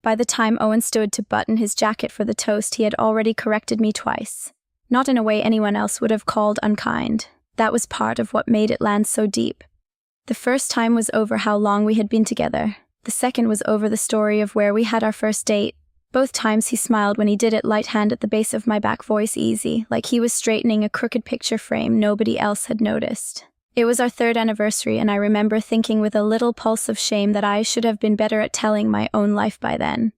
By the time Owen stood to button his jacket for the toast, he had already corrected me twice. Not in a way anyone else would have called unkind. That was part of what made it land so deep. The first time was over how long we had been together. The second was over the story of where we had our first date. Both times he smiled when he did it, light hand at the base of my back, voice easy, like he was straightening a crooked picture frame nobody else had noticed. It was our 3rd anniversary, and I remember thinking with a little pulse of shame that I should have been better at telling my own life by then.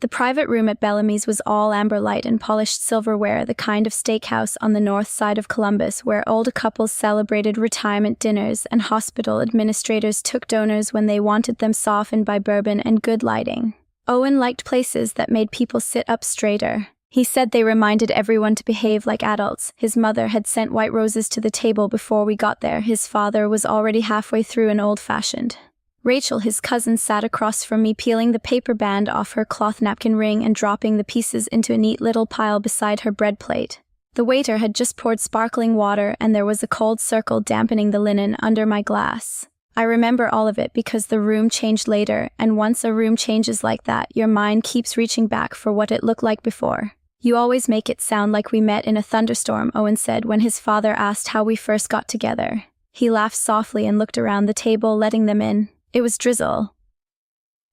The private room at Bellamy's was all amber light and polished silverware, the kind of steakhouse on the north side of Columbus where older couples celebrated retirement dinners and hospital administrators took donors when they wanted them softened by bourbon and good lighting. Owen liked places that made people sit up straighter. He said they reminded everyone to behave like adults. His mother had sent white roses to the table before we got there. His father was already halfway through an old-fashioned. Rachel, his cousin, sat across from me, peeling the paper band off her cloth napkin ring and dropping the pieces into a neat little pile beside her bread plate. The waiter had just poured sparkling water, and there was a cold circle dampening the linen under my glass. I remember all of it because the room changed later, and once a room changes like that, your mind keeps reaching back for what it looked like before. "You always make it sound like we met in a thunderstorm," Owen said when his father asked how we first got together. He laughed softly and looked around the table, letting them in. "It was drizzle.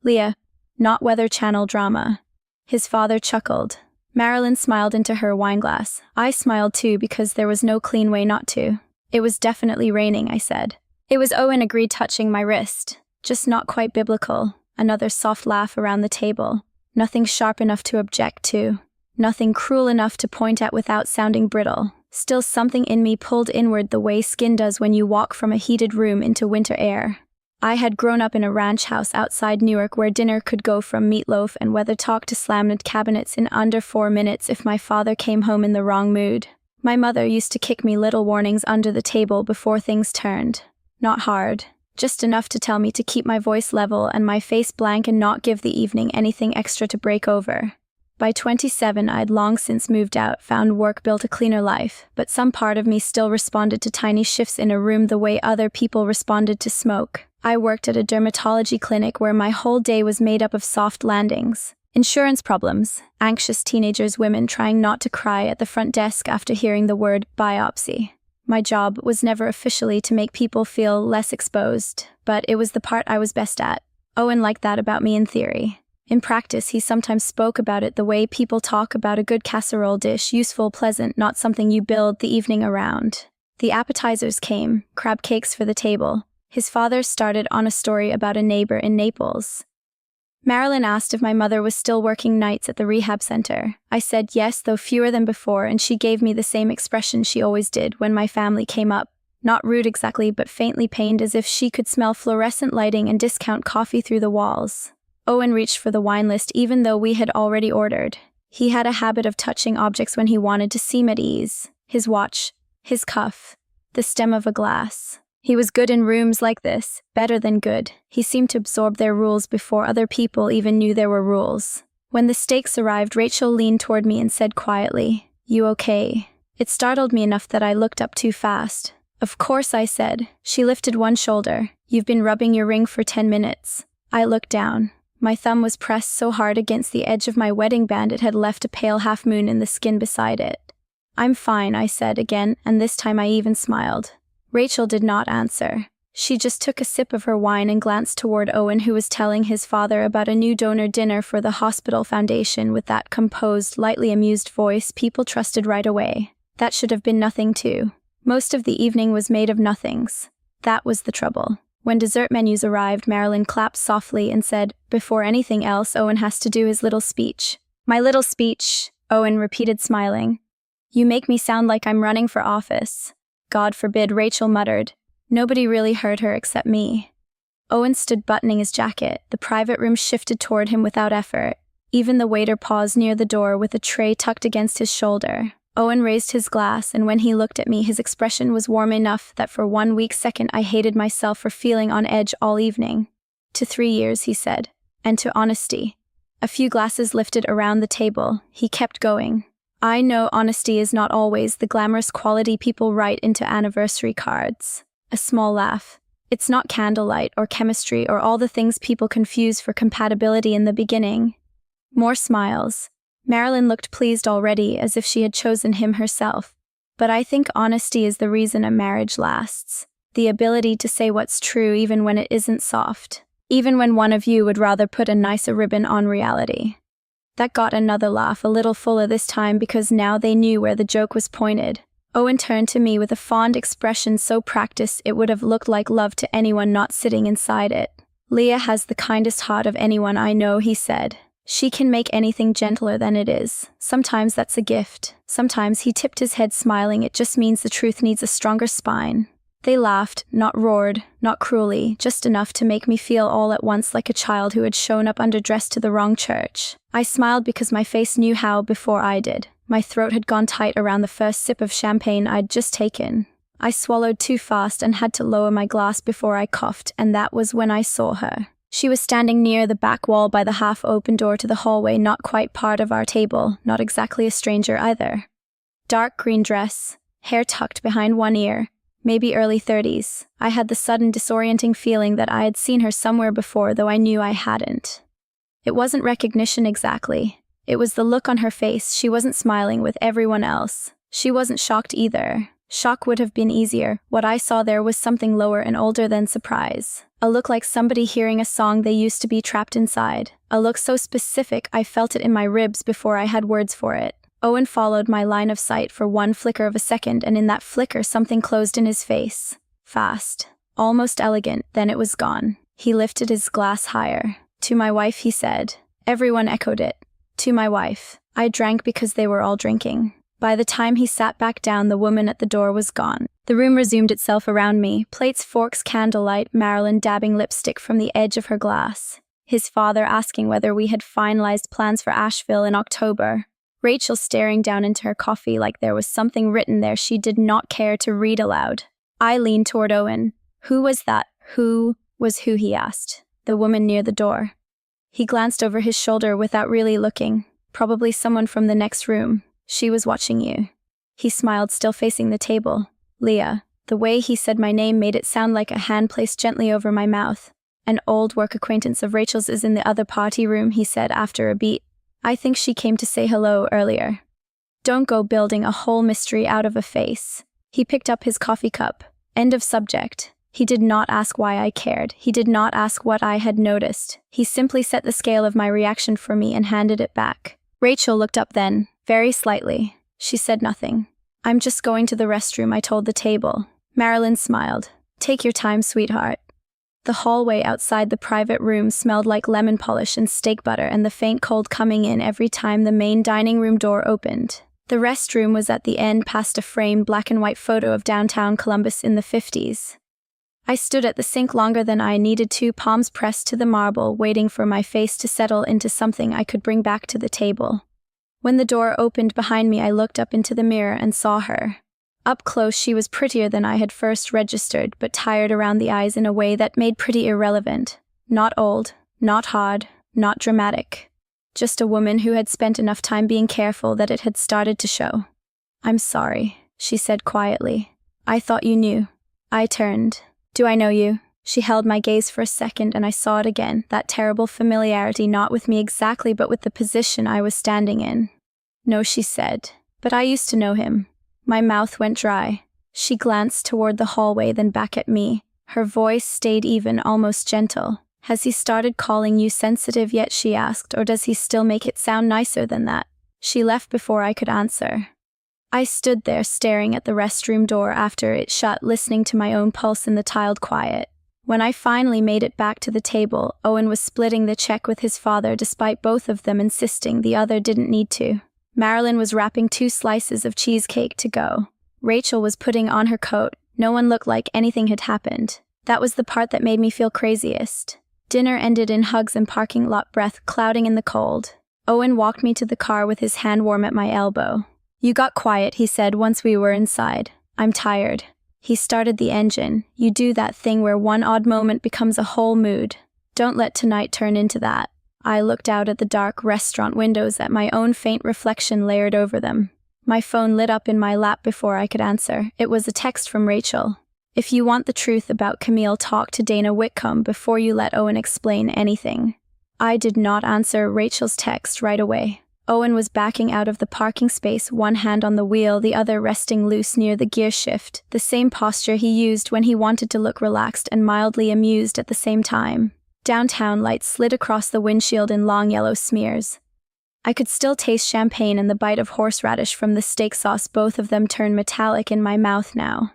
Leah, not Weather Channel drama." His father chuckled. Marilyn smiled into her wineglass. I smiled too because there was no clean way not to. "It was definitely raining," I said. "It was," Owen agreed, touching my wrist. "Just not quite biblical." Another soft laugh around the table. Nothing sharp enough to object to. Nothing cruel enough to point at without sounding brittle. Still something in me pulled inward the way skin does when you walk from a heated room into winter air. I had grown up in a ranch house outside Newark where dinner could go from meatloaf and weather talk to slammed cabinets in under 4 minutes if my father came home in the wrong mood. My mother used to kick me little warnings under the table before things turned. Not hard, just enough to tell me to keep my voice level and my face blank and not give the evening anything extra to break over. By 27, I'd long since moved out, found work, built a cleaner life, but some part of me still responded to tiny shifts in a room the way other people responded to smoke. I worked at a dermatology clinic where my whole day was made up of soft landings, insurance problems, anxious teenagers, women trying not to cry at the front desk after hearing the word biopsy. My job was never officially to make people feel less exposed, but it was the part I was best at. Owen liked that about me in theory. In practice, he sometimes spoke about it the way people talk about a good casserole dish, useful, pleasant, not something you build the evening around. The appetizers came, crab cakes for the table. His father started on a story about a neighbor in Naples. Marilyn asked if my mother was still working nights at the rehab center. I said yes, though fewer than before, and she gave me the same expression she always did when my family came up. Not rude exactly, but faintly pained, as if she could smell fluorescent lighting and discount coffee through the walls. Owen reached for the wine list even though we had already ordered. He had a habit of touching objects when he wanted to seem at ease. His watch, his cuff, the stem of a glass. He was good in rooms like this, better than good. He seemed to absorb their rules before other people even knew there were rules. When the steaks arrived, Rachel leaned toward me and said quietly, "You okay?" It startled me enough that I looked up too fast. "Of course," I said. She lifted one shoulder. "You've been rubbing your ring for 10 minutes. I looked down. My thumb was pressed so hard against the edge of my wedding band it had left a pale half-moon in the skin beside it. "I'm fine," I said again, and this time I even smiled. Rachel did not answer. She just took a sip of her wine and glanced toward Owen, who was telling his father about a new donor dinner for the hospital foundation with that composed, lightly amused voice people trusted right away. That should have been nothing too. Most of the evening was made of nothings. That was the trouble. When dessert menus arrived, Marilyn clapped softly and said, "Before anything else, Owen has to do his little speech." "My little speech," Owen repeated, smiling. "You make me sound like I'm running for office." "God forbid," Rachel muttered. Nobody really heard her except me. Owen stood buttoning his jacket. The private room shifted toward him without effort. Even the waiter paused near the door with a tray tucked against his shoulder. Owen raised his glass, and when he looked at me, his expression was warm enough that for 1 weak second I hated myself for feeling on edge all evening. "To 3 years," he said, "and to honesty." A few glasses lifted around the table. He kept going. "I know honesty is not always the glamorous quality people write into anniversary cards." A small laugh. "It's not candlelight or chemistry or all the things people confuse for compatibility in the beginning. More smiles. Marilyn looked pleased already, as if she had chosen him herself. But I think honesty is the reason a marriage lasts. The ability to say what's true even when it isn't soft. Even when one of you would rather put a nicer ribbon on reality. That got another laugh, a little fuller this time because now they knew where the joke was pointed. Owen turned to me with a fond expression so practiced it would have looked like love to anyone not sitting inside it. Leah has the kindest heart of anyone I know, he said. She can make anything gentler than it is. Sometimes that's a gift. Sometimes he tipped his head smiling. It just means the truth needs a stronger spine. They laughed, not roared, not cruelly, just enough to make me feel all at once like a child who had shown up underdressed to the wrong church. I smiled because my face knew how before I did. My throat had gone tight around the first sip of champagne I'd just taken. I swallowed too fast and had to lower my glass before I coughed, and that was when I saw her. She was standing near the back wall by the half-open door to the hallway, not quite part of our table, not exactly a stranger either. Dark green dress, hair tucked behind one ear, maybe early 30s. I had the sudden disorienting feeling that I had seen her somewhere before, though I knew I hadn't. It wasn't recognition exactly. It was the look on her face. She wasn't smiling with everyone else. She wasn't shocked either. Shock would have been easier. What I saw there was something lower and older than surprise. A look like somebody hearing a song they used to be trapped inside. A look so specific I felt it in my ribs before I had words for it. Owen followed my line of sight for one flicker of a second, and in that flicker something closed in his face. Fast. Almost elegant, then it was gone. He lifted his glass higher. To my wife, he said. Everyone echoed it. To my wife. I drank because they were all drinking. By the time he sat back down, the woman at the door was gone. The room resumed itself around me, plates, forks, candlelight, Marilyn dabbing lipstick from the edge of her glass. His father asking whether we had finalized plans for Asheville in October. Rachel staring down into her coffee like there was something written there she did not care to read aloud. I leaned toward Owen. Who was that? Who was who, he asked. The woman near the door. He glanced over his shoulder without really looking. Probably someone from the next room. She was watching you. He smiled, still facing the table. Leah. The way he said my name made it sound like a hand placed gently over my mouth. An old work acquaintance of Rachel's is in the other party room, he said after a beat. I think she came to say hello earlier. Don't go building a whole mystery out of a face. He picked up his coffee cup. End of subject. He did not ask why I cared. He did not ask what I had noticed. He simply set the scale of my reaction for me and handed it back. Rachel looked up then. Very slightly. She said nothing. I'm just going to the restroom, I told the table. Marilyn smiled. Take your time, sweetheart. The hallway outside the private room smelled like lemon polish and steak butter and the faint cold coming in every time the main dining room door opened. The restroom was at the end past a framed black and white photo of downtown Columbus in the 50s. I stood at the sink longer than I needed to, palms pressed to the marble, waiting for my face to settle into something I could bring back to the table. When the door opened behind me, I looked up into the mirror and saw her. Up close, she was prettier than I had first registered, but tired around the eyes in a way that made pretty irrelevant. Not old, not hard, not dramatic. Just a woman who had spent enough time being careful that it had started to show. I'm sorry, she said quietly. I thought you knew. I turned. Do I know you? She held my gaze for a second and I saw it again, that terrible familiarity, not with me exactly but with the position I was standing in. No, she said, but I used to know him. My mouth went dry. She glanced toward the hallway, then back at me. Her voice stayed even, almost gentle. Has he started calling you sensitive yet, she asked, or does he still make it sound nicer than that? She left before I could answer. I stood there staring at the restroom door after it shut, listening to my own pulse in the tiled quiet. When I finally made it back to the table, Owen was splitting the check with his father despite both of them insisting the other didn't need to. Marilyn was wrapping 2 slices of cheesecake to go. Rachel was putting on her coat. No one looked like anything had happened. That was the part that made me feel craziest. Dinner ended in hugs and parking lot breath clouding in the cold. Owen walked me to the car with his hand warm at my elbow. You got quiet, he said once we were inside. I'm tired. He started the engine. You do that thing where one odd moment becomes a whole mood. Don't let tonight turn into that. I looked out at the dark restaurant windows at my own faint reflection layered over them. My phone lit up in my lap before I could answer. It was a text from Rachel. If you want the truth about Camille, talk to Dana Whitcomb before you let Owen explain anything. I did not answer Rachel's text right away. Owen was backing out of the parking space, one hand on the wheel, the other resting loose near the gear shift, the same posture he used when he wanted to look relaxed and mildly amused at the same time. Downtown lights slid across the windshield in long yellow smears. I could still taste champagne and the bite of horseradish from the steak sauce, both of them turned metallic in my mouth now.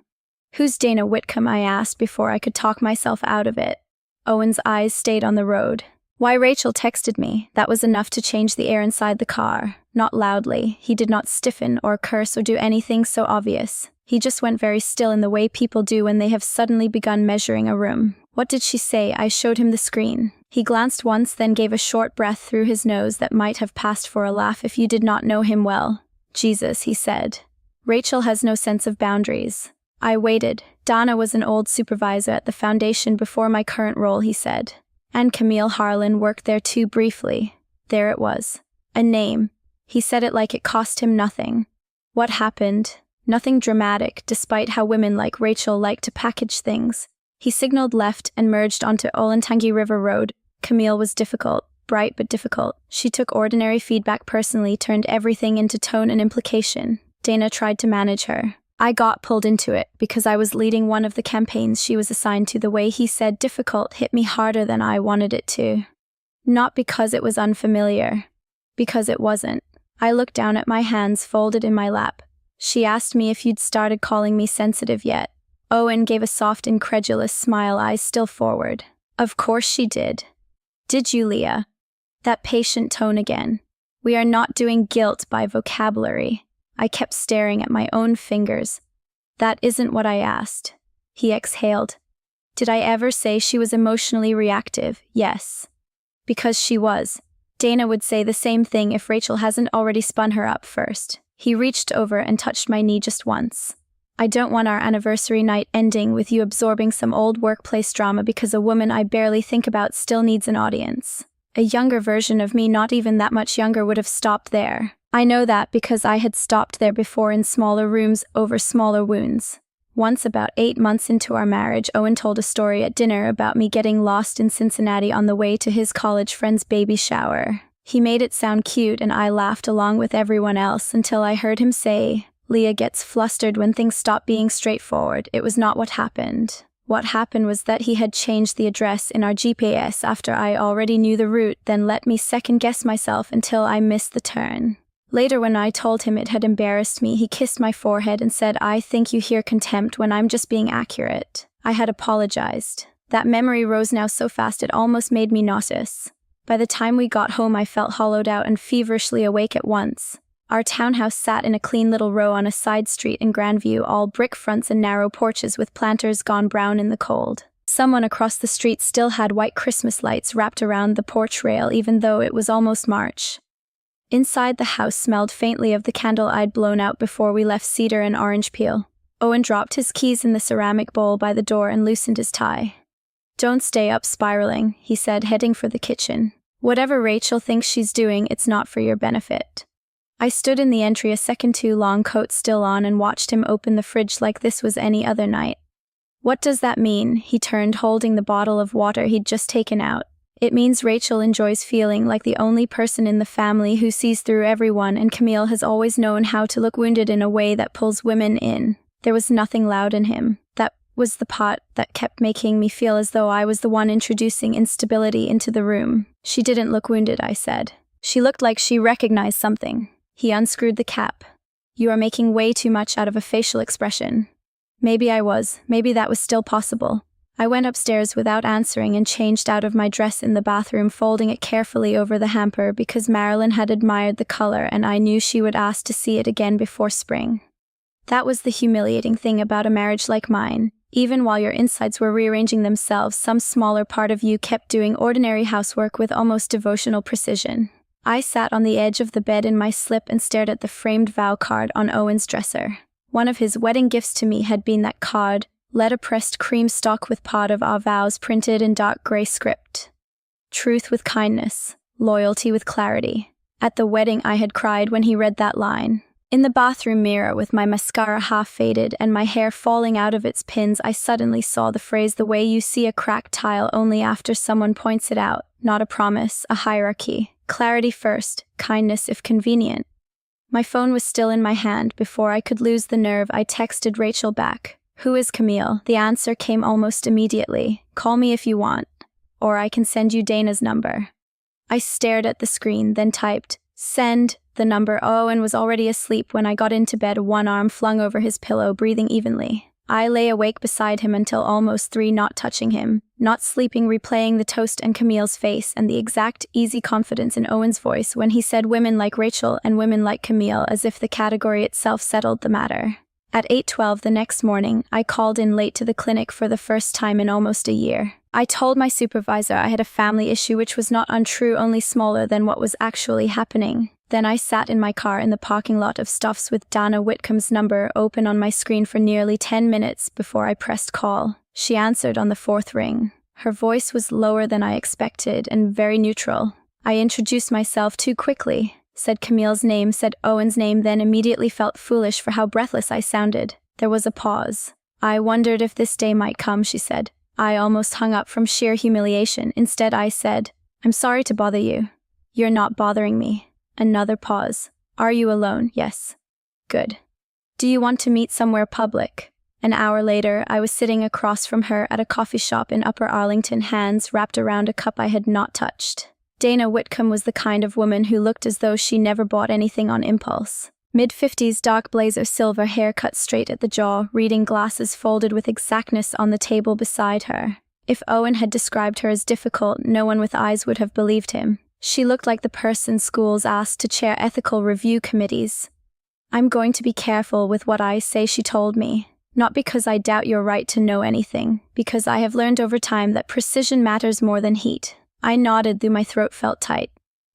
"Who's Dana Whitcomb?" I asked before I could talk myself out of it. Owen's eyes stayed on the road. "Why, Rachel texted me." That was enough to change the air inside the car. Not loudly. He did not stiffen or curse or do anything so obvious. He just went very still in the way people do when they have suddenly begun measuring a room. "What did she say?" I showed him the screen. He glanced once, then gave a short breath through his nose that might have passed for a laugh if you did not know him well. "Jesus," he said. "Rachel has no sense of boundaries." I waited. "Dana was an old supervisor at the foundation before my current role," he said. "And Camille Harlan worked there too briefly." There it was. A name. He said it like it cost him nothing. What happened? Nothing dramatic, despite how women like Rachel like to package things. He signaled left and merged onto Olentangy River Road. Camille was difficult, bright but difficult. She took ordinary feedback personally, turned everything into tone and implication. Dana tried to manage her. I got pulled into it because I was leading one of the campaigns she was assigned to. The way he said difficult hit me harder than I wanted it to. Not because it was unfamiliar. Because it wasn't. I looked down at my hands folded in my lap. "She asked me if you'd started calling me sensitive yet." Owen gave a soft, incredulous smile, eyes still forward. "Of course she did." "Did you, Leah?" That patient tone again. "We are not doing guilt by vocabulary." I kept staring at my own fingers. "That isn't what I asked." He exhaled. "Did I ever say she was emotionally reactive?" "Yes." "Because she was. Dana would say the same thing if Rachel hasn't already spun her up first." He reached over and touched my knee just once. "I don't want our anniversary night ending with you absorbing some old workplace drama because a woman I barely think about still needs an audience." A younger version of me, not even that much younger, would have stopped there. I know that because I had stopped there before in smaller rooms over smaller wounds. Once, about 8 months into our marriage, Owen told a story at dinner about me getting lost in Cincinnati on the way to his college friend's baby shower. He made it sound cute and I laughed along with everyone else until I heard him say, "Leah gets flustered when things stop being straightforward." It was not what happened. What happened was that he had changed the address in our GPS after I already knew the route, then let me second-guess myself until I missed the turn. Later, when I told him it had embarrassed me, he kissed my forehead and said, "I think you hear contempt when I'm just being accurate." I had apologized. That memory rose now so fast it almost made me nauseous. By the time we got home, I felt hollowed out and feverishly awake at once. Our townhouse sat in a clean little row on a side street in Grandview, all brick fronts and narrow porches with planters gone brown in the cold. Someone across the street still had white Christmas lights wrapped around the porch rail, even though it was almost March. Inside, the house smelled faintly of the candle I'd blown out before we left, cedar and orange peel. Owen dropped his keys in the ceramic bowl by the door and loosened his tie. "Don't stay up spiraling," he said, heading for the kitchen. "Whatever Rachel thinks she's doing, it's not for your benefit." I stood in the entry, a second too long coat still on, and watched him open the fridge like this was any other night. "What does that mean?" He turned, holding the bottle of water he'd just taken out. "It means Rachel enjoys feeling like the only person in the family who sees through everyone, and Camille has always known how to look wounded in a way that pulls women in." There was nothing loud in him. That was the pot that kept making me feel as though I was the one introducing instability into the room. "She didn't look wounded," I said. "She looked like she recognized something." He unscrewed the cap. "You are making way too much out of a facial expression." Maybe I was. Maybe that was still possible. I went upstairs without answering and changed out of my dress in the bathroom, folding it carefully over the hamper because Marilyn had admired the color and I knew she would ask to see it again before spring. That was the humiliating thing about a marriage like mine. Even while your insides were rearranging themselves, some smaller part of you kept doing ordinary housework with almost devotional precision. I sat on the edge of the bed in my slip and stared at the framed vow card on Owen's dresser. One of his wedding gifts to me had been that card, letter-pressed cream stock with pot of our vows printed in dark grey script. Truth with kindness, loyalty with clarity. At the wedding I had cried when he read that line. In the bathroom mirror, with my mascara half faded and my hair falling out of its pins, I suddenly saw the phrase "the way you see a cracked tile only after someone points it out." Not a promise, a hierarchy. Clarity first, kindness if convenient. My phone was still in my hand. Before I could lose the nerve, I texted Rachel back. "Who is Camille?" The answer came almost immediately. "Call me if you want, or I can send you Dana's number." I stared at the screen, then typed, "Send," the number. Owen was already asleep when I got into bed, one arm flung over his pillow, breathing evenly. I lay awake beside him until almost 3, not touching him, not sleeping, replaying the toast and Camille's face and the exact, easy confidence in Owen's voice when he said women like Rachel and women like Camille, as if the category itself settled the matter. At 8:12 the next morning, I called in late to the clinic for the first time in almost a year. I told my supervisor I had a family issue, which was not untrue, only smaller than what was actually happening. Then I sat in my car in the parking lot of Stuffs with Dana Whitcomb's number open on my screen for nearly 10 minutes before I pressed call. She answered on the 4th ring. Her voice was lower than I expected and very neutral. I introduced myself too quickly, said Camille's name, said Owen's name, then immediately felt foolish for how breathless I sounded. There was a pause. "I wondered if this day might come," she said. I almost hung up from sheer humiliation. Instead I said, "I'm sorry to bother you." "You're not bothering me." Another pause. "Are you alone?" "Yes." "Good. Do you want to meet somewhere public?" An hour later, I was sitting across from her at a coffee shop in Upper Arlington, hands wrapped around a cup I had not touched. Dana Whitcomb was the kind of woman who looked as though she never bought anything on impulse. Mid-50s, dark blazer, silver hair cut straight at the jaw, reading glasses folded with exactness on the table beside her. If Owen had described her as difficult, no one with eyes would have believed him. She looked like the person schools asked to chair ethical review committees. "I'm going to be careful with what I say," she told me. "Not because I doubt your right to know anything, because I have learned over time that precision matters more than heat." I nodded, though my throat felt tight.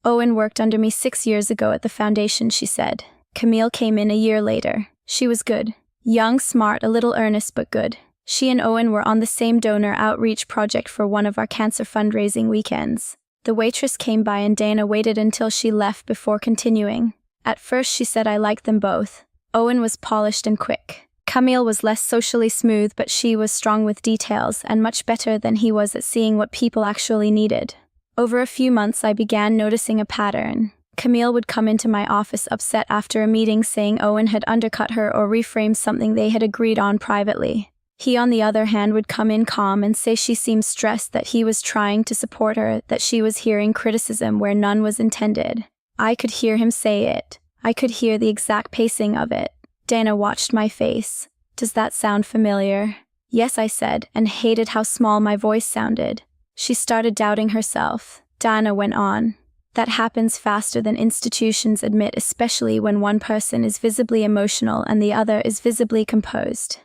"Owen worked under me 6 years ago at the foundation," she said. "Camille came in a year later. She was good. Young, smart, a little earnest, but good. She and Owen were on the same donor outreach project for one of our cancer fundraising weekends. The waitress came by and Dana waited until she left before continuing. At first she said I liked them both. Owen was polished and quick. Camille was less socially smooth, but she was strong with details and much better than he was at seeing what people actually needed. Over a few months I began noticing a pattern. Camille would come into my office upset after a meeting, saying Owen had undercut her or reframed something they had agreed on privately. He, on the other hand, would come in calm and say she seemed stressed, that he was trying to support her, that she was hearing criticism where none was intended. I could hear him say it. I could hear the exact pacing of it. Dana watched my face. "Does that sound familiar?" "Yes," I said, and hated how small my voice sounded. She started doubting herself. Dana went on. "That happens faster than institutions admit, especially when one person is visibly emotional and the other is visibly composed.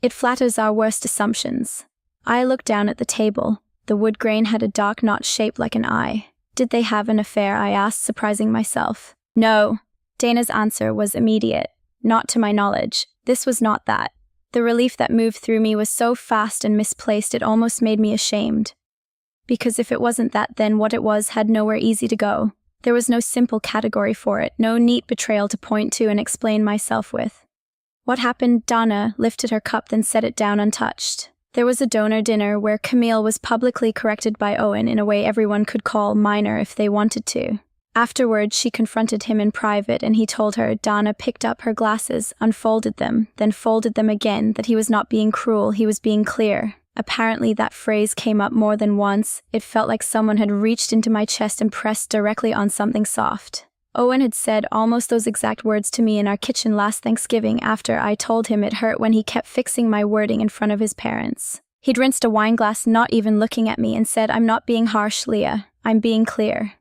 It flatters our worst assumptions." I looked down at the table. The wood grain had a dark knot shaped like an eye. "Did they have an affair?" I asked, surprising myself. "No." Dana's answer was immediate. "Not to my knowledge." This was not that. The relief that moved through me was so fast and misplaced it almost made me ashamed. Because if it wasn't that, then what it was had nowhere easy to go. There was no simple category for it, no neat betrayal to point to and explain myself with. "What happened?" Dana lifted her cup, then set it down untouched. "There was a donor dinner where Camille was publicly corrected by Owen in a way everyone could call minor if they wanted to. Afterwards, she confronted him in private and he told her." Dana picked up her glasses, unfolded them, then folded them again, "that he was not being cruel, he was being clear." Apparently that phrase came up more than once. It felt like someone had reached into my chest and pressed directly on something soft. Owen had said almost those exact words to me in our kitchen last Thanksgiving after I told him it hurt when he kept fixing my wording in front of his parents. He'd rinsed a wine glass, not even looking at me, and said, "I'm not being harsh, Leah. I'm being clear."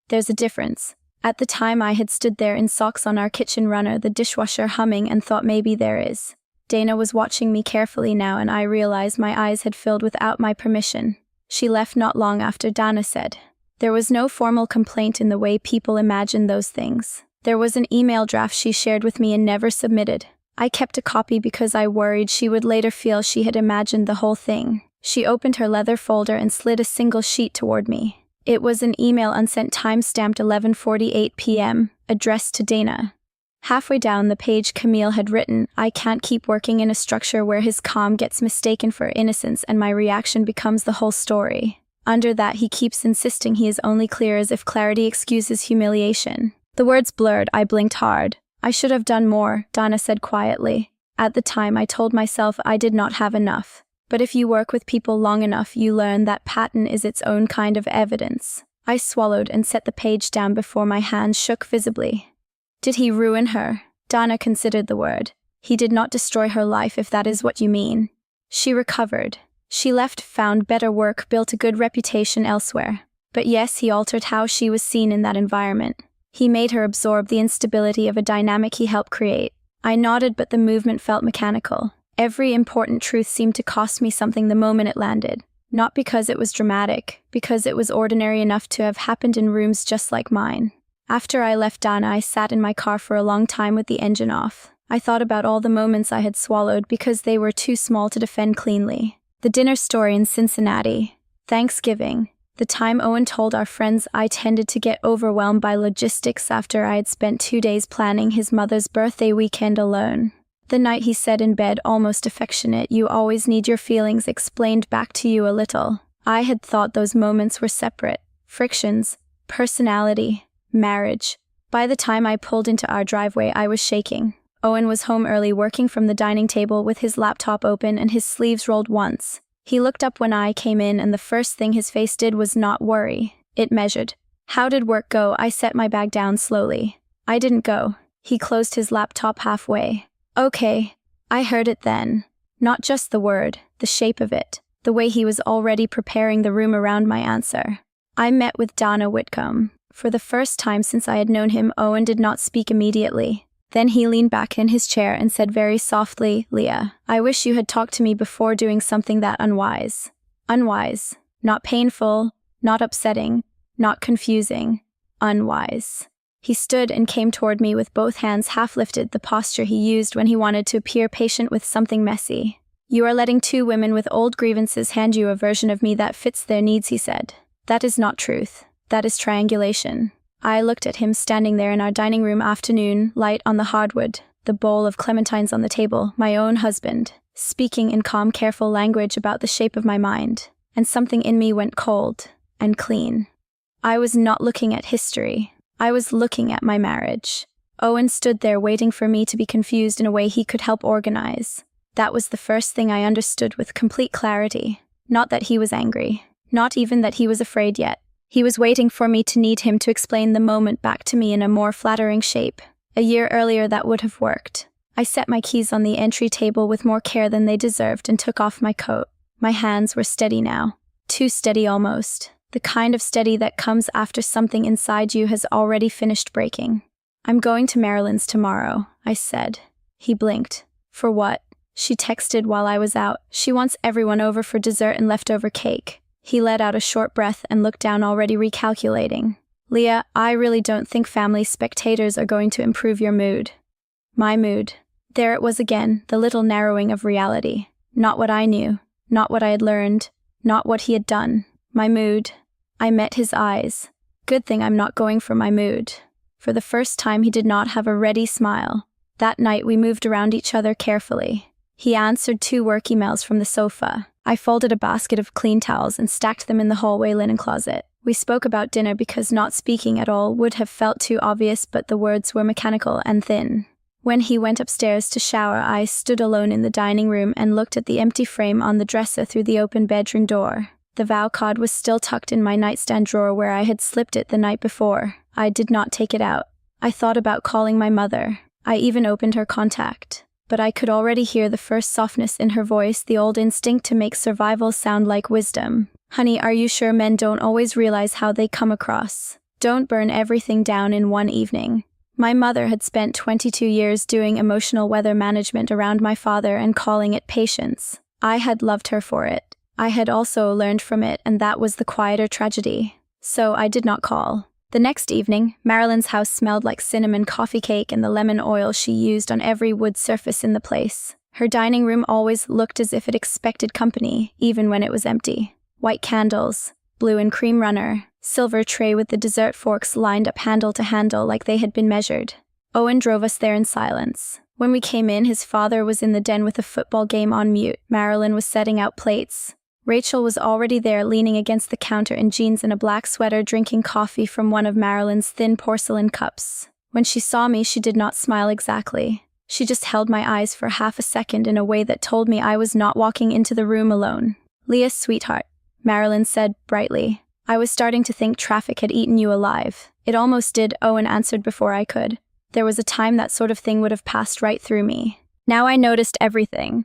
There's a difference. At the time I had stood there in socks on our kitchen runner, the dishwasher humming, and thought maybe there is. Dana was watching me carefully now, and I realized my eyes had filled without my permission. She left not long after Dana said. There was no formal complaint in the way people imagine those things. There was an email draft she shared with me and never submitted. I kept a copy because I worried she would later feel she had imagined the whole thing. She opened her leather folder and slid a single sheet toward me. It was an email unsent, time-stamped 11:48 p.m., addressed to Dana. Halfway down the page, Camille had written, "I can't keep working in a structure where his calm gets mistaken for innocence and my reaction becomes the whole story." Under that he keeps insisting he is only clear as if clarity excuses humiliation. The words blurred, I blinked hard. I should have done more, Donna said quietly. At the time I told myself I did not have enough. But if you work with people long enough you learn that pattern is its own kind of evidence. I swallowed and set the page down before my hands shook visibly. Did he ruin her? Donna considered the word. He did not destroy her life if that is what you mean. She recovered. She left, found better work, built a good reputation elsewhere. But yes, he altered how she was seen in that environment. He made her absorb the instability of a dynamic he helped create. I nodded, but the movement felt mechanical. Every important truth seemed to cost me something the moment it landed. Not because it was dramatic, because it was ordinary enough to have happened in rooms just like mine. After I left Donna, I sat in my car for a long time with the engine off. I thought about all the moments I had swallowed because they were too small to defend cleanly. The dinner story in Cincinnati. Thanksgiving. The time Owen told our friends I tended to get overwhelmed by logistics after I had spent 2 days planning his mother's birthday weekend alone. The night he said in bed, almost affectionate, you always need your feelings explained back to you a little. I had thought those moments were separate. Frictions, personality, marriage. By the time I pulled into our driveway, I was shaking. Owen was home early, working from the dining table with his laptop open and his sleeves rolled once. He looked up when I came in, and the first thing his face did was not worry. It measured. How did work go? I set my bag down slowly. I didn't go. He closed his laptop halfway. Okay. I heard it then. Not just the word, the shape of it. The way he was already preparing the room around my answer. I met with Donna Whitcomb. For the first time since I had known him, Owen did not speak immediately. Then he leaned back in his chair and said very softly, Leah, I wish you had talked to me before doing something that unwise. Unwise. Not painful, not upsetting, not confusing. Unwise. He stood and came toward me with both hands half lifted, the posture he used when he wanted to appear patient with something messy. You are letting 2 women with old grievances hand you a version of me that fits their needs, he said. That is not truth. That is triangulation. I looked at him standing there in our dining room, afternoon light on the hardwood, the bowl of clementines on the table, my own husband, speaking in calm, careful language about the shape of my mind, and something in me went cold and clean. I was not looking at history. I was looking at my marriage. Owen stood there waiting for me to be confused in a way he could help organize. That was the first thing I understood with complete clarity. Not that he was angry. Not even that he was afraid yet. He was waiting for me to need him to explain the moment back to me in a more flattering shape. A year earlier that would have worked. I set my keys on the entry table with more care than they deserved and took off my coat. My hands were steady now. Too steady almost. The kind of steady that comes after something inside you has already finished breaking. I'm going to Marilyn's tomorrow, I said. He blinked. For what? She texted while I was out. She wants everyone over for dessert and leftover cake. He let out a short breath and looked down, already recalculating. Leah, I really don't think family spectators are going to improve your mood. My mood. There it was again, the little narrowing of reality. Not what I knew, not what I had learned, not what he had done. My mood. I met his eyes. Good thing I'm not going for my mood. For the first time he did not have a ready smile. That night we moved around each other carefully. He answered 2 work emails from the sofa. I folded a basket of clean towels and stacked them in the hallway linen closet. We spoke about dinner because not speaking at all would have felt too obvious, but the words were mechanical and thin. When he went upstairs to shower, I stood alone in the dining room and looked at the empty frame on the dresser through the open bedroom door. The vow card was still tucked in my nightstand drawer where I had slipped it the night before. I did not take it out. I thought about calling my mother. I even opened her contact. But I could already hear the first softness in her voice, the old instinct to make survival sound like wisdom. Honey, are you sure men don't always realize how they come across? Don't burn everything down in one evening. My mother had spent 22 years doing emotional weather management around my father and calling it patience. I had loved her for it. I had also learned from it, and that was the quieter tragedy. So I did not call. The next evening, Marilyn's house smelled like cinnamon coffee cake and the lemon oil she used on every wood surface in the place. Her dining room always looked as if it expected company, even when it was empty. White candles, blue and cream runner, silver tray with the dessert forks lined up handle to handle like they had been measured. Owen drove us there in silence. When we came in, his father was in the den with a football game on mute. Marilyn was setting out plates. Rachel was already there, leaning against the counter in jeans and a black sweater, drinking coffee from one of Marilyn's thin porcelain cups. When she saw me, she did not smile exactly. She just held my eyes for half a second in a way that told me I was not walking into the room alone. "Leah, sweetheart," Marilyn said brightly. "I was starting to think traffic had eaten you alive." "It almost did," Owen answered before I could. "There was a time that sort of thing would have passed right through me. Now I noticed everything."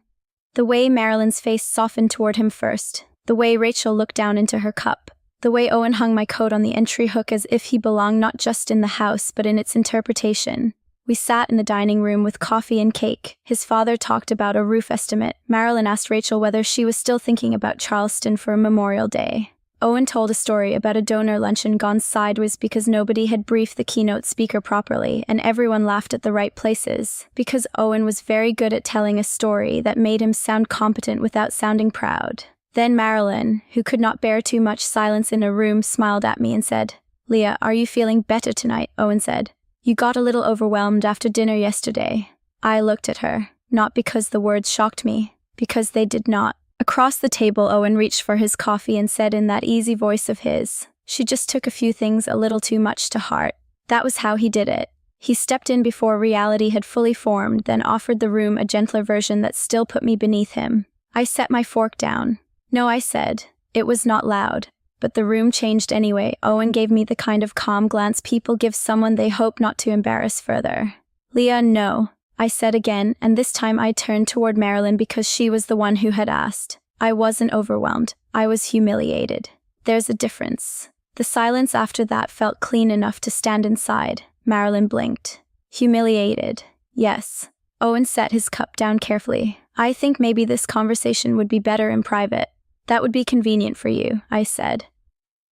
The way Marilyn's face softened toward him first, the way Rachel looked down into her cup, the way Owen hung my coat on the entry hook as if he belonged not just in the house but in its interpretation. We sat in the dining room with coffee and cake. His father talked about a roof estimate. Marilyn asked Rachel whether she was still thinking about Charleston for Memorial Day. Owen told a story about a donor luncheon gone sideways because nobody had briefed the keynote speaker properly, and everyone laughed at the right places, because Owen was very good at telling a story that made him sound competent without sounding proud. Then Marilyn, who could not bear too much silence in a room, smiled at me and said, "Leah, are you feeling better tonight?" Owen said. "You got a little overwhelmed after dinner yesterday." I looked at her, not because the words shocked me, because they did not. Across the table, Owen reached for his coffee and said in that easy voice of his, "She just took a few things a little too much to heart." That was how he did it. He stepped in before reality had fully formed, then offered the room a gentler version that still put me beneath him. I set my fork down. "No," I said. It was not loud. But the room changed anyway. Owen gave me the kind of calm glance people give someone they hope not to embarrass further. "Leah, no," I said again, and this time I turned toward Marilyn because she was the one who had asked. I wasn't overwhelmed. I was humiliated. There's a difference. The silence after that felt clean enough to stand inside. Marilyn blinked. "Humiliated. Yes." Owen set his cup down carefully. "I think maybe this conversation would be better in private." "That would be convenient for you," I said.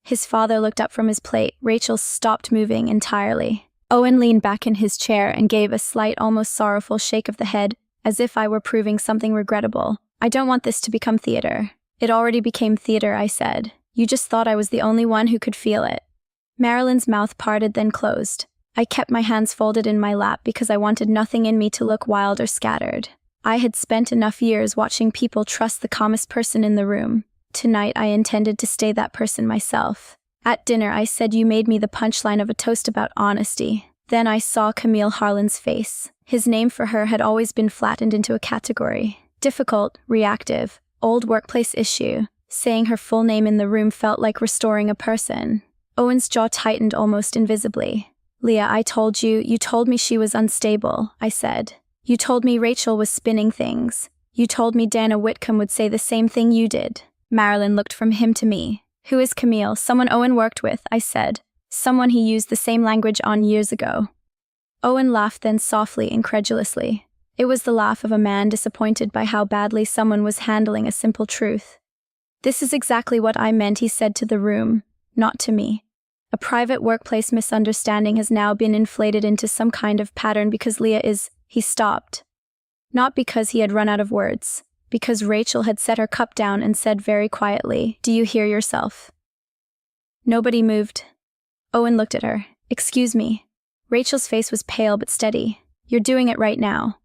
His father looked up from his plate. Rachel stopped moving entirely. Owen leaned back in his chair and gave a slight, almost sorrowful shake of the head, as if I were proving something regrettable. "I don't want this to become theater." "It already became theater," I said. "You just thought I was the only one who could feel it." Marilyn's mouth parted, then closed. I kept my hands folded in my lap because I wanted nothing in me to look wild or scattered. I had spent enough years watching people trust the calmest person in the room. Tonight I intended to stay that person myself. At dinner I said you made me the punchline of a toast about honesty. Then I saw Camille Harlan's face. His name for her had always been flattened into a category. Difficult, reactive, old workplace issue. Saying her full name in the room felt like restoring a person. Owen's jaw tightened almost invisibly. "Leah, I told you, you told me she was unstable," I said. "You told me Rachel was spinning things. You told me Dana Whitcomb would say the same thing you did." Marilyn looked from him to me. "Who is Camille?" "Someone Owen worked with," I said. "Someone he used the same language on years ago." Owen laughed, then softly, incredulously. It was the laugh of a man disappointed by how badly someone was handling a simple truth. "This is exactly what I meant," he said to the room, not to me. "A private workplace misunderstanding has now been inflated into some kind of pattern because Leah is—" He stopped. Not because he had run out of words, because Rachel had set her cup down and said very quietly, "Do you hear yourself?" Nobody moved. Owen looked at her. "Excuse me." Rachel's face was pale but steady. "You're doing it right now."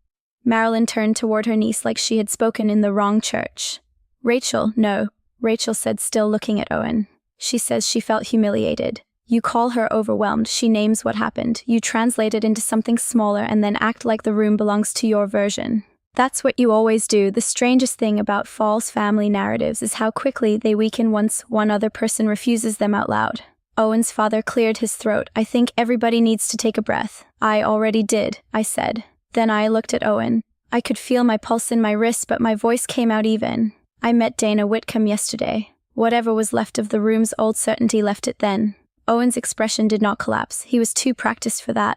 Marilyn turned toward her niece like she had spoken in the wrong church. "Rachel, no," Rachel said, still looking at Owen. "She says she felt humiliated. You call her overwhelmed. She names what happened. You translate it into something smaller and then act like the room belongs to your version. That's what you always do. The strangest thing about false family narratives is how quickly they weaken once one other person refuses them out loud." Owen's father cleared his throat. "I think everybody needs to take a breath." "I already did," I said. Then I looked at Owen. I could feel my pulse in my wrist, but my voice came out even. "I met Dana Whitcomb yesterday." Whatever was left of the room's old certainty left it then. Owen's expression did not collapse. He was too practiced for that.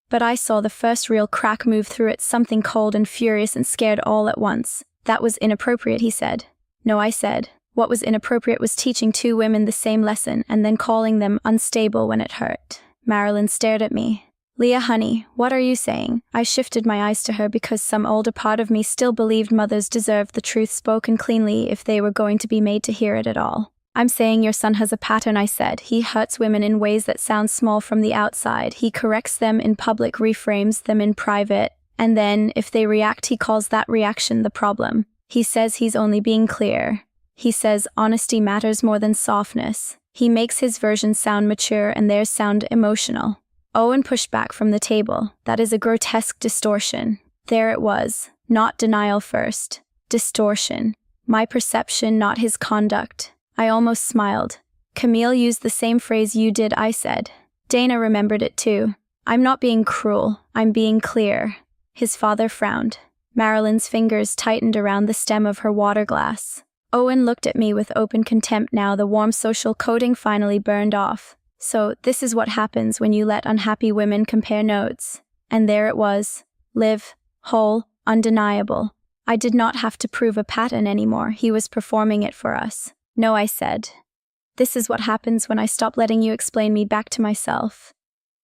But I saw the first real crack move through it, something cold and furious and scared all at once. "That was inappropriate," he said. "No," I said. What was inappropriate was teaching two women the same lesson and then calling them unstable when it hurt. Marilyn stared at me. "Leah, honey, what are you saying?" I shifted my eyes to her because some older part of me still believed mothers deserved the truth spoken cleanly if they were going to be made to hear it at all. "I'm saying your son has a pattern," I said. "He hurts women in ways that sound small from the outside. He corrects them in public, reframes them in private, and then, if they react, he calls that reaction the problem. He says he's only being clear. He says honesty matters more than softness. He makes his version sound mature and theirs sound emotional. Owen pushed back from the table. That is a grotesque distortion. There it was. Not denial first. Distortion. My perception, not his conduct. I almost smiled. Camille used the same phrase you did, I said. Dana remembered it too. I'm not being cruel. I'm being clear. His father frowned. Marilyn's fingers tightened around the stem of her water glass. Owen looked at me with open contempt now the warm social coating finally burned off. So, this is what happens when you let unhappy women compare notes. And there it was. Live, whole, undeniable. I did not have to prove a pattern anymore. He was performing it for us. No, I said. This is what happens when I stop letting you explain me back to myself.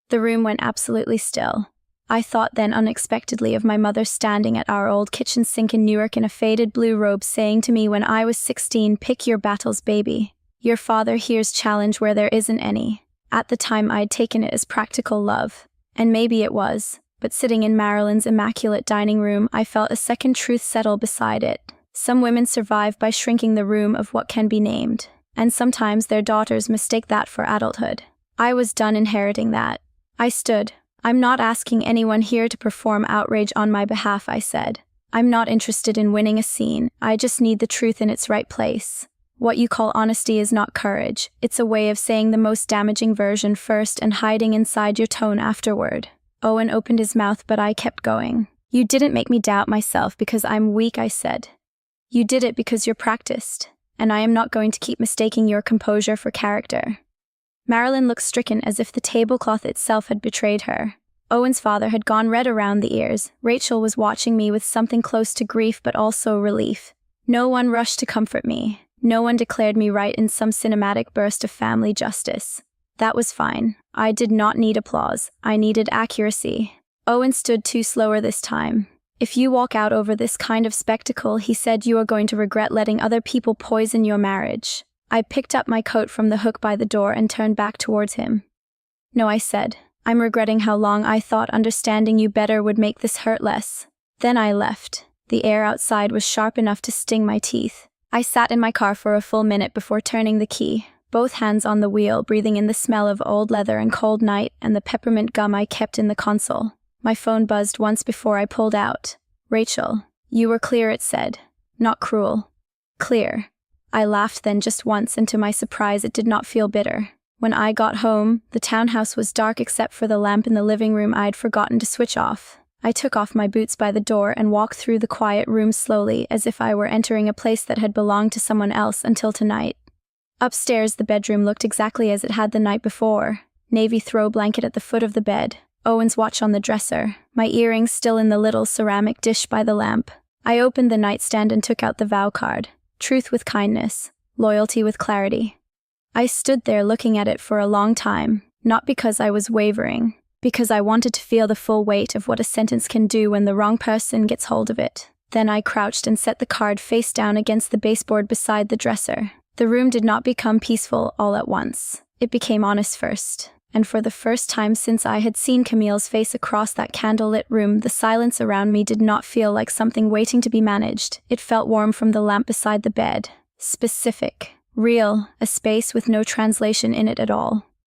The room went absolutely still. I thought then unexpectedly of my mother standing at our old kitchen sink in Newark in a faded blue robe saying to me when I was 16, pick your battles, baby. Your father hears challenge where there isn't any. At the time I'd taken it as practical love. And maybe it was. But sitting in Marilyn's immaculate dining room, I felt a second truth settle beside it. Some women survive by shrinking the room of what can be named. And sometimes their daughters mistake that for adulthood. I was done inheriting that. I stood. I'm not asking anyone here to perform outrage on my behalf, I said. I'm not interested in winning a scene. I just need the truth in its right place. What you call honesty is not courage. It's a way of saying the most damaging version first and hiding inside your tone afterward. Owen opened his mouth, but I kept going. You didn't make me doubt myself because I'm weak, I said. You did it because you're practiced. And I am not going to keep mistaking your composure for character. Marilyn looked stricken as if the tablecloth itself had betrayed her. Owen's father had gone red around the ears. Rachel was watching me with something close to grief but also relief. No one rushed to comfort me. No one declared me right in some cinematic burst of family justice. That was fine. I did not need applause. I needed accuracy. Owen stood too slower this time. If you walk out over this kind of spectacle, he said, you are going to regret letting other people poison your marriage. I picked up my coat from the hook by the door and turned back towards him. No, I said. I'm regretting how long I thought understanding you better would make this hurt less. Then I left. The air outside was sharp enough to sting my teeth. I sat in my car for a full minute before turning the key, both hands on the wheel, breathing in the smell of old leather and cold night and the peppermint gum I kept in the console. My phone buzzed once before I pulled out. Rachel, you were clear, it said. Not cruel. Clear. I laughed then just once, and to my surprise it did not feel bitter. When I got home, the townhouse was dark except for the lamp in the living room I'd forgotten to switch off. I took off my boots by the door and walked through the quiet room slowly, as if I were entering a place that had belonged to someone else until tonight. Upstairs, the bedroom looked exactly as it had the night before. Navy throw blanket at the foot of the bed. Owen's watch on the dresser. My earrings still in the little ceramic dish by the lamp. I opened the nightstand and took out the vow card. Truth with kindness. Loyalty with clarity. I stood there looking at it for a long time, not because I was wavering, because I wanted to feel the full weight of what a sentence can do when the wrong person gets hold of it. Then I crouched and set the card face down against the baseboard beside the dresser. The room did not become peaceful all at once. It became honest first. And for the first time since I had seen Camille's face across that candlelit room, the silence around me did not feel like something waiting to be managed. It felt warm from the lamp beside the bed. Specific. Real. A space with no translation in it at all.